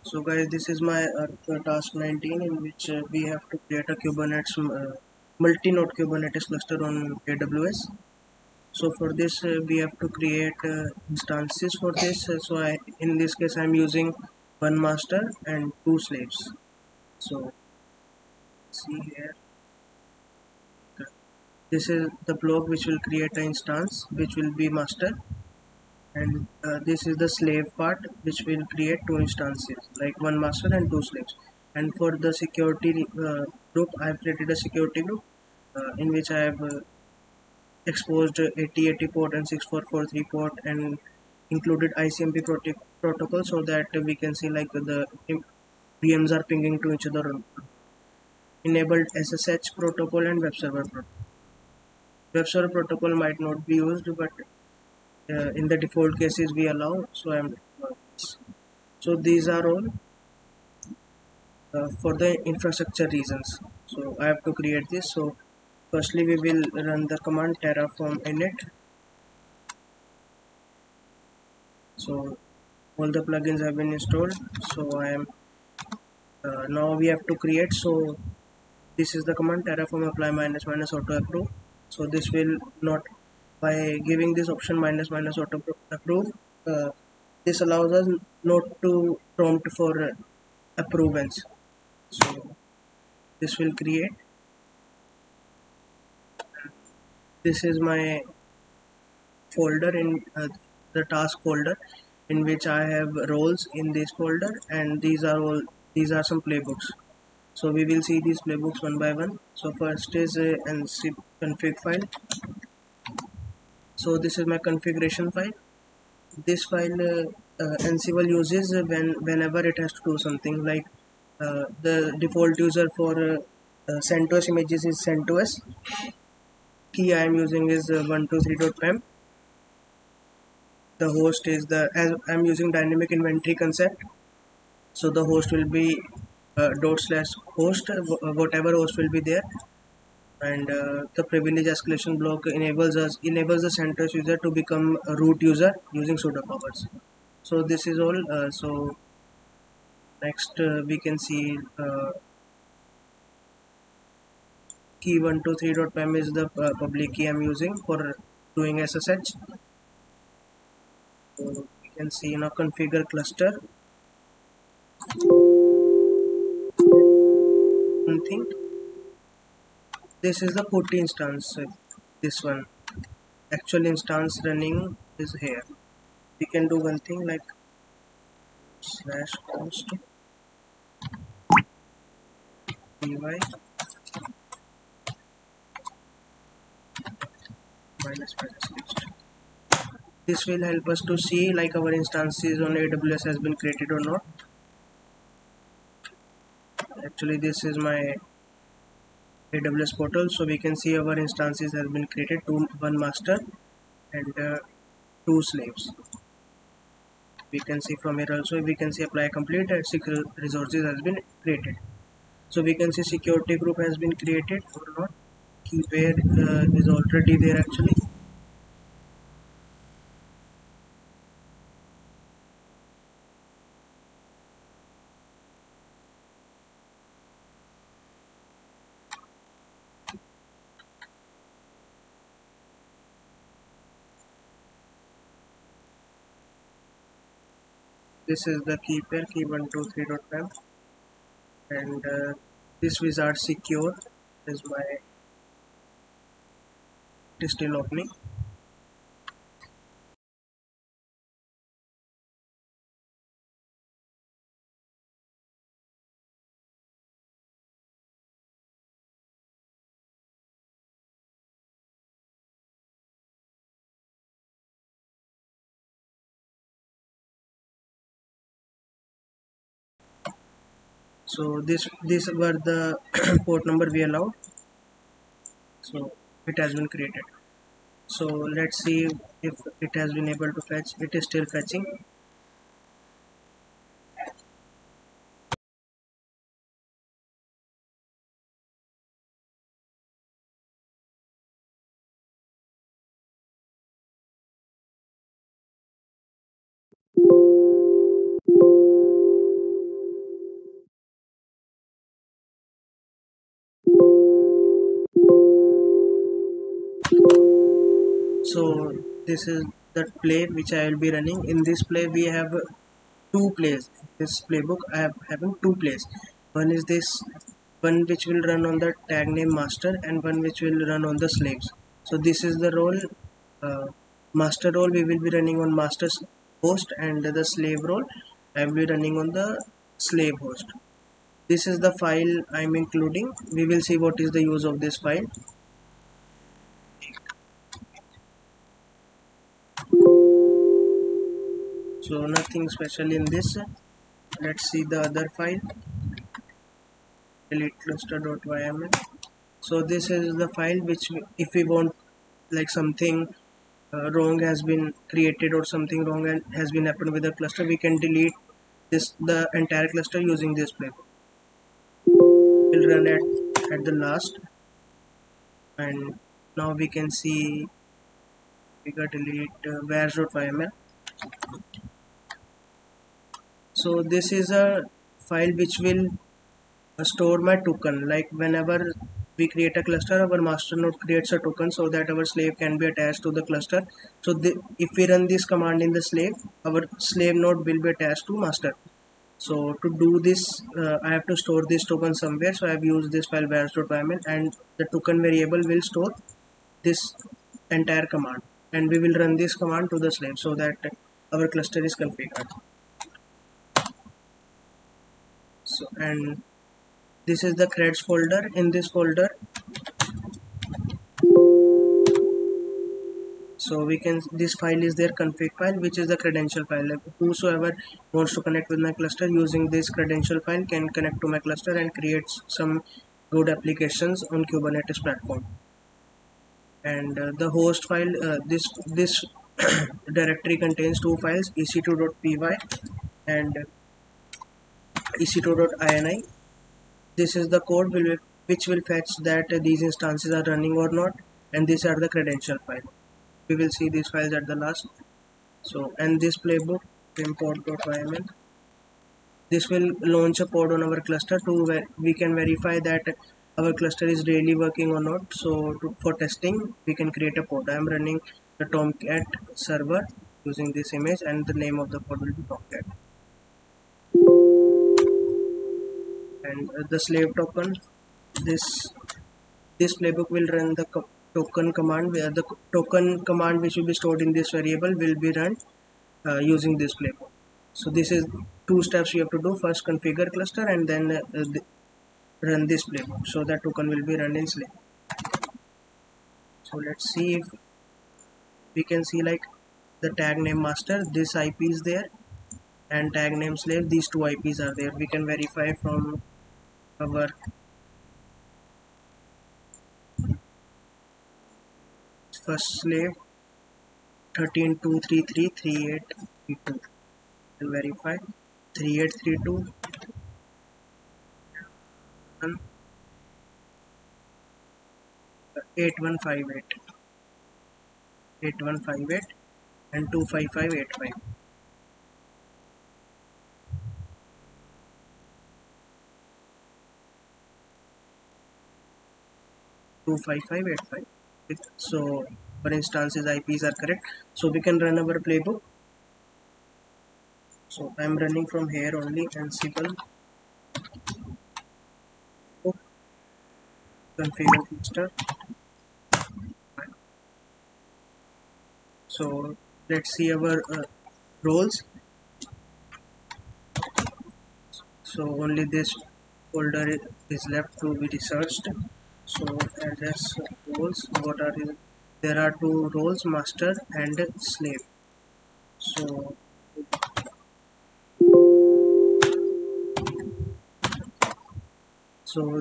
So guys, this is my task 19, in which we have to create a Kubernetes multi-node Kubernetes cluster on AWS. So for this we have to create instances for this. In this case I am using one master and two slaves. So see here, this is the block which will create an instance which will be master, and this is the slave part which will create two instances like one master and two slaves. And for the security group, I have created a security group in which I have exposed 8080 port and 6443 port, and included ICMP protocol, so that we can see like the VMs are pinging to each other. Enabled SSH protocol and web server protocol. Web server protocol might not be used, but in the default cases we allow. So these are all for the infrastructure reasons. So I have to create this. So firstly we will run the command terraform init. So all the plugins have been installed. So I am now we have to create. So this is the command terraform apply minus minus auto approve. So this will not, by giving this option minus minus auto approve, this allows us not to prompt for approvals. So this will create. This is my folder in the task folder, in which I have roles in this folder, and these are some playbooks. So we will see these playbooks one by one. So first is a nc config file. So this is my configuration file. This file Ansible uses whenever it has to do something, like the default user for CentOS images is CentOS. Key I am using is 123.pem. The host is as I am using dynamic inventory concept, so the host will be /host, whatever host will be there. And the privilege escalation block enables the CentOS user to become a root user using sudo powers. So this is all. So next we can see key 123.pem is the public key I'm using for doing SSH. So we can see now configure cluster. One thing. This is the putty instance. This one, actual instance running is here. We can do one thing like /const py minus minus list. This will help us to see like our instances on AWS has been created or not. Actually this is my AWS portal, so we can see our instances has been created, one master and two slaves. We can see from here also, we can see apply complete and 6 resources has been created. So we can see security group has been created or not. Key pair is already there actually. This is the key pair key 123.pem, and this wizard secure is my, it is still opening. So these were the port number we allowed. So it has been created. So let's see if it has been able to fetch. It is still fetching. So this is the play which I will be running. In this play we have two plays. This playbook I have having two plays. One is this one which will run on the tag name master, and one which will run on the slaves. So this is the role, uh, master role we will be running on master's host, and the slave role I will be running on the slave host. This is the file I'm including. We will see what is the use of this file. So nothing special in this. Let's see the other file, delete cluster.yml. So this is the file which if we want, like something wrong has been created or something wrong and has been happened with the cluster, we can delete the entire cluster using this playbook. We'll run at the last, and now we can see we got delete wars.yml. So this is a file which will store my token. Like whenever we create a cluster, our master node creates a token so that our slave can be attached to the cluster. So if we run this command in the slave, our slave node will be attached to master. So to do this, I have to store this token somewhere. So I have used this file vars.yml, and the token variable will store this entire command, and we will run this command to the slave so that our cluster is configured. So, and this is the creds folder. In this folder, so we can, this file is their config file, which is the credential file. Like whosoever wants to connect with my cluster using this credential file can connect to my cluster and create some good applications on Kubernetes platform. And the host file, this directory contains two files, ec2.py and ec2.ini. This is the code which will fetch that these instances are running or not, and these are the credential file. We will see these files at the last. So, and this playbook import.yml, this will launch a pod on our cluster to where we can verify that our cluster is really working or not. So for testing we can create a pod. I am running the Tomcat server using this image, and the name of the pod will be Tomcat. And the slave token, this playbook will run the token command, where the token command which will be stored in this variable will be run using this playbook. So this is two steps you have to do. First configure cluster, and then run this playbook so that token will be run in slave. So let's see if we can see, like the tag name master, this IP is there, and tag name slave, these two IPs are there. We can verify from our first slave 13.233.3832 and verify 3832 and 8158 8158 and 25585. So for instances IPs are correct, so we can run our playbook. So I'm running from here only, Ansible configure cluster. So let's see our roles. So only this folder is left to be researched. So address roles, what are the, there are two roles, master and slave. So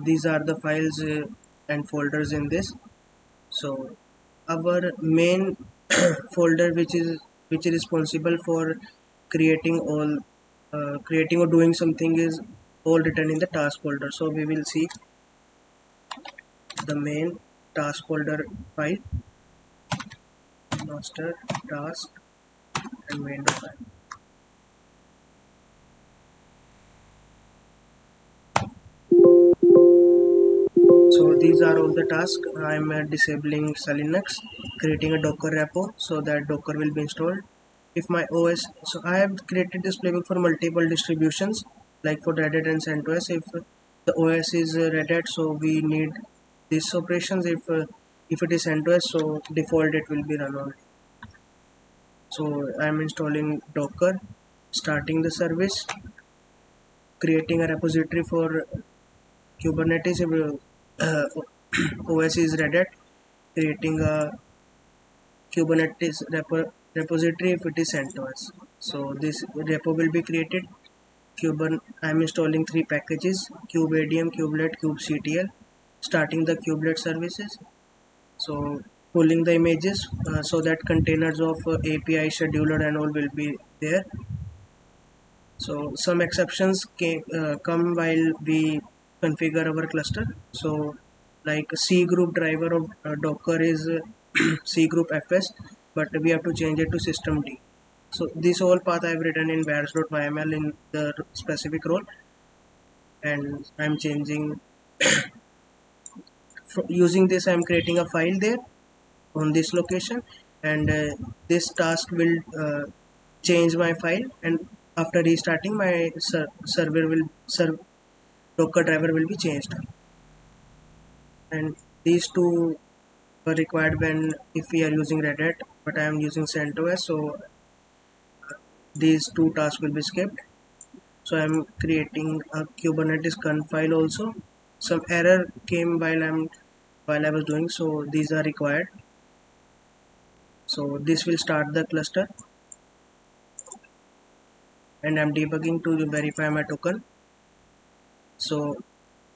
these are the files and folders in this. So our main folder which is responsible for creating all creating or doing something is all written in the task folder. So we will see the main task folder file, master task and main file. So these are all the tasks. I'm disabling Linux, creating a Docker repo so that Docker will be installed. If my OS, so I have created this playbook for multiple distributions like for Red Hat and CentOS. If the OS is Red Hat, so we need these operations. If it is CentOS, so default it will be run on. So I'm installing Docker, starting the service, creating a repository for Kubernetes. If OS is Red Hat, creating a Kubernetes repository if it is CentOS. So this repo will be created. I'm installing three packages: kubeadm, kubelet, kubectl, starting the kubelet services. So pulling the images so that containers of API scheduler and all will be there. So some exceptions come while we configure our cluster. So like C group driver of Docker is C group FS, but we have to change it to systemd. So this whole path I have written in vars.yml in the specific role, and I'm changing. Using this, I'm creating a file there on this location, and this task will change my file, and after restarting my server will Docker driver will be changed. And these two were required when if we are using Red Hat, but I am using CentOS, so these two tasks will be skipped. So I'm creating a Kubernetes conf file also. Some error came while I was doing, so these are required. So this will start the cluster, and I'm debugging to verify my token. So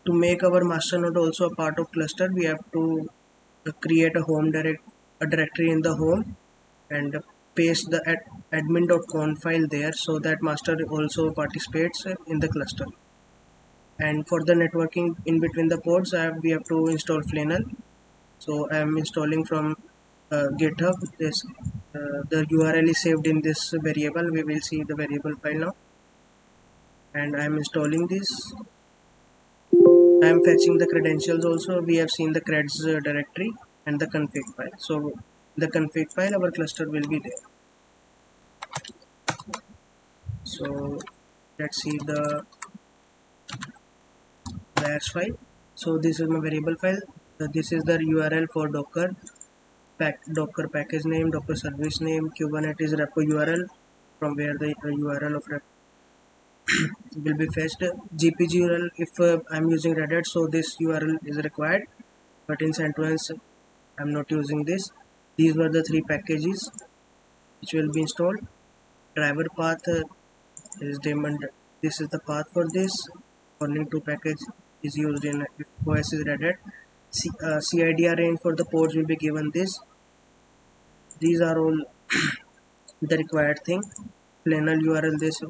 to make our master node also a part of cluster, we have to create a directory in the home, and paste the admin.conf file there so that master also participates in the cluster. And for the networking in between the pods, we have to install Flannel. So I am installing from GitHub. This the URL is saved in this variable. We will see the variable file now, and I am installing this. I am fetching the credentials also. We have seen the creds directory and the config file. So the config file, our cluster will be there. So let's see the vars file. So this is my variable file. This is the URL for Docker package name, Docker service name, Kubernetes repo URL from where the URL of repo will be fetched. GPG URL if I'm using Red Hat, so this URL is required, but in CentOS I'm not using this. These were the three packages which will be installed. Driver path is daemon. This is the path for this. Warning to package is used in if OS is Red Hat. CIDR range for the ports will be given this. These are all the required thing. Flannel URL this.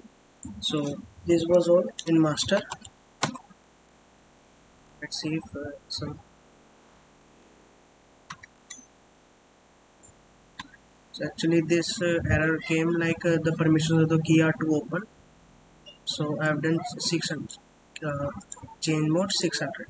So this was all in master. Let's see if some. So actually this error came like the permissions of the key are too open. So I have done 600 change mode 600.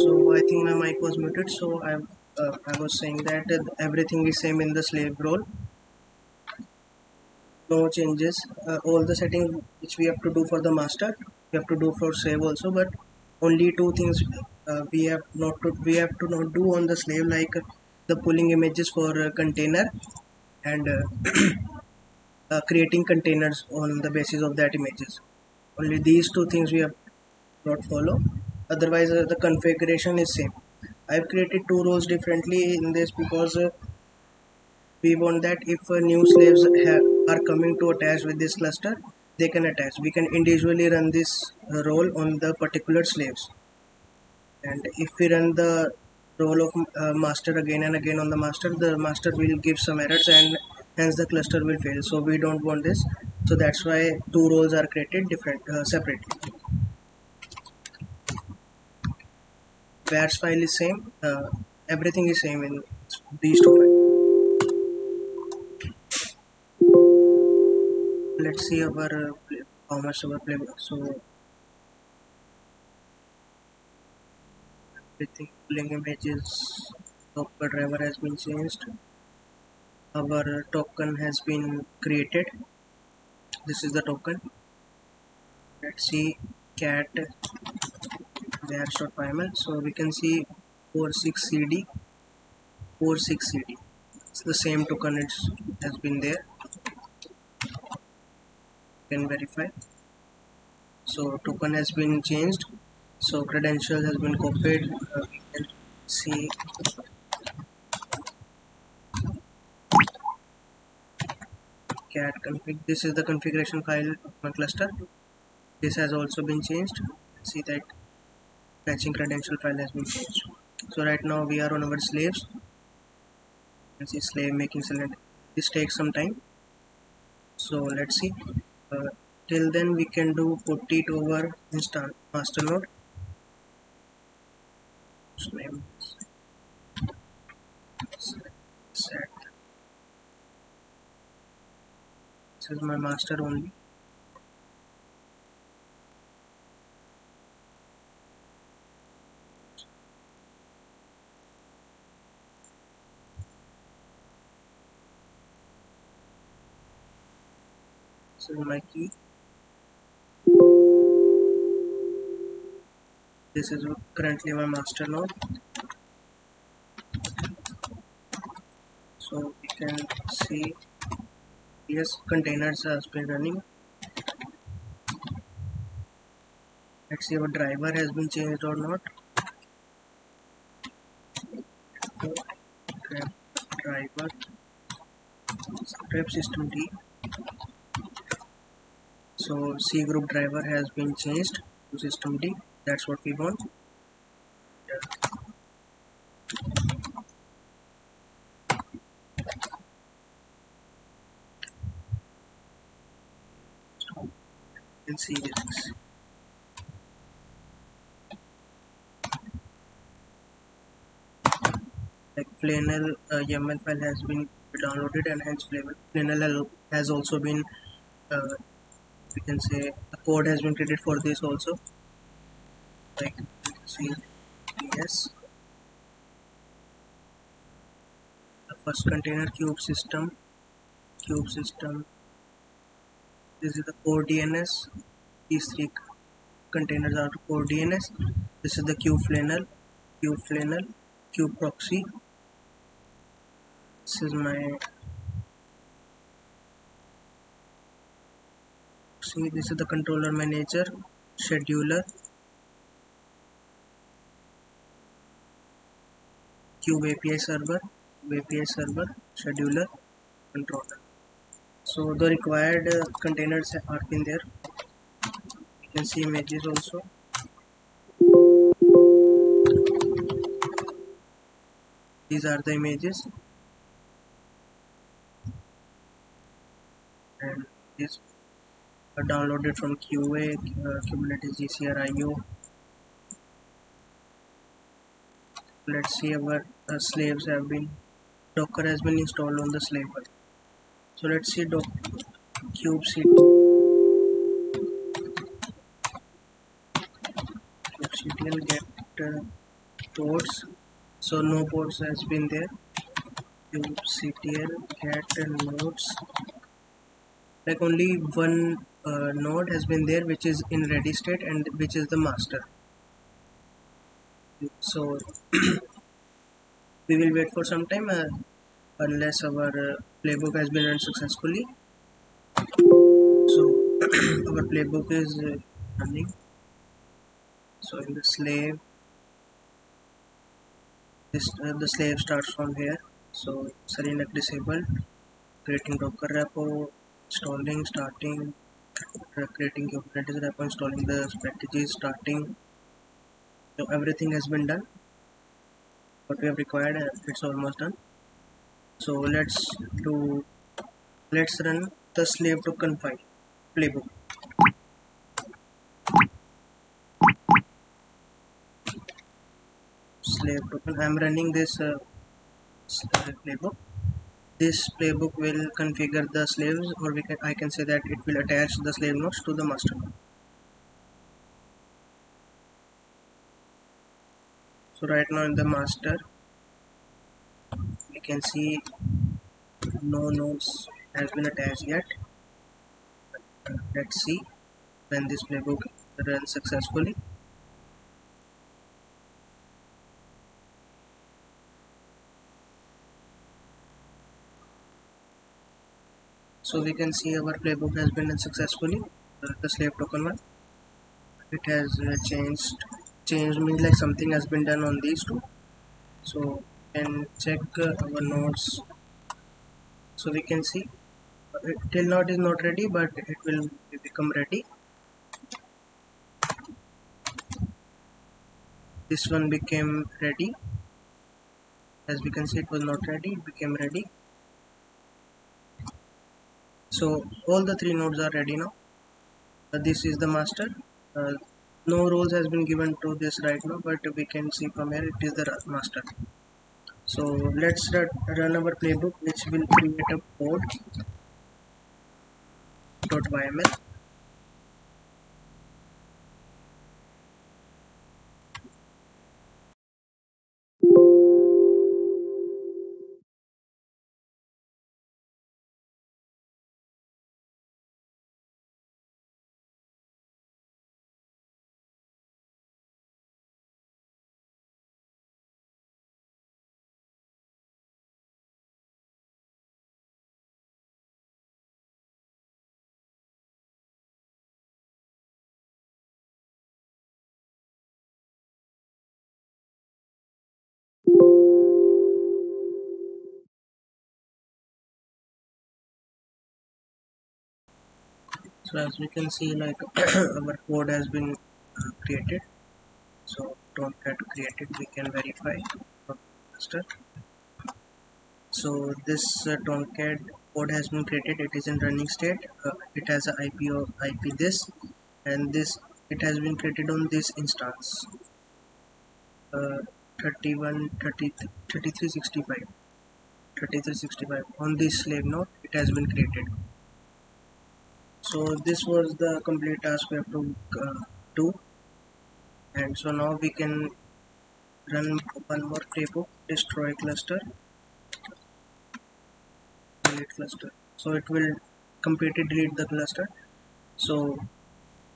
So I think my mic was muted. So I was saying that everything is same in the slave role, no changes. All the settings which we have to do for the master, we have to do for slave also, but only two things we have to not do on the slave, like the pulling images for container and creating containers on the basis of that images. Only these two things we have not follow. Otherwise, the configuration is same. I've created two roles differently in this because we want that if new slaves are coming to attach with this cluster, they can attach. We can individually run this role on the particular slaves, and if we run the role of master again and again on the master will give some errors and hence the cluster will fail. So we don't want this. So that's why two roles are created different separately. Where's file is same. Everything is same in these two files. Let's see our how much our playback. So everything pulling images, Docker driver has been changed. Our token has been created. This is the token. Let's see cat var.yml. So we can see 46cd 46cd. It's the same token. It has been there. You can verify. So token has been changed. So credential has been copied. We can see cat config. This is the configuration file of my cluster. This has also been changed. See that matching credential file has been changed. So right now we are on our slaves. This is slave making select. This takes some time. So let's see. Till then we can do put it over instance master node. Name set. This is my master only. This is my key. This is currently my master node. So we can see yes, containers has been running. Let's see our driver has been changed or not. Driver script system D. So C group driver has been changed to system D. That's what we want. And see this. Like Flannel YAML file has been downloaded and hence Flannel has also been we can say a code has been created for this also. Like see yes, the first container cube system. This is the core DNS. These three containers are core DNS. This is the kubeflannel, kube proxy. This is my see. This is the controller manager, scheduler, Cube API server, scheduler, controller. So the required containers are in there. You can see images also. These are the images, and these are downloaded from QA, Kubernetes GCR.io. Let's see our slaves have been, Docker has been installed on the slave file. So let's see kubectl get ports. So no ports has been there. kubectl get nodes, like only one node has been there which is in ready state and which is the master. So we will wait for some time unless our playbook has been run successfully. So our playbook is running. So in the slave, this the slave starts from here. So Serenux disabled, creating Docker repo, installing, starting, creating Kubernetes repo, installing the strategies, starting. So everything has been done. What we have required, it's almost done. So let's run the slave token file playbook. Slave token. I am running this playbook. This playbook will configure the slaves, or I can say that it will attach the slave nodes to the master node. So right now in the master, we can see no nodes has been attached yet. Let's see when this playbook runs successfully. So we can see our playbook has been run successfully. The slave token one. It has changed means like something has been done on these two. So we can check our nodes. So we can see till now it is not ready, but it will become ready. This one became ready. As we can see, it was not ready, it became ready. So all the three nodes are ready now. This is the master. uh, no roles has been given to this right now, but we can see from here it is the master. So let's run our playbook, which will create a code.yml. So as we can see, like our code has been created. So don't get created, we can verify master. So this Tomcat code has been created. It is in running state. It has a IP this, and this it has been created on this instance. Uh, 31 30 3365 3365 on this slave node it has been created. So this was the complete task we have to do, and so now we can run one more playbook: destroy cluster, delete cluster. So it will completely delete the cluster. So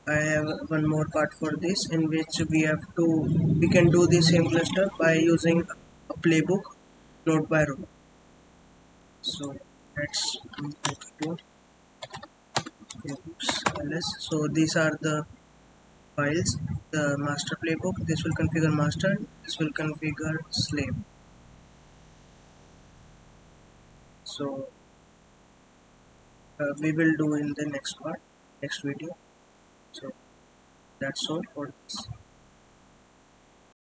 I have one more part for this, in which we can do the same cluster by using a playbook node by node. So let's move to playbooks ls. So these are the files: the master playbook, this will configure master, this will configure slave. So we will do in the next part, next video. So that's all for this.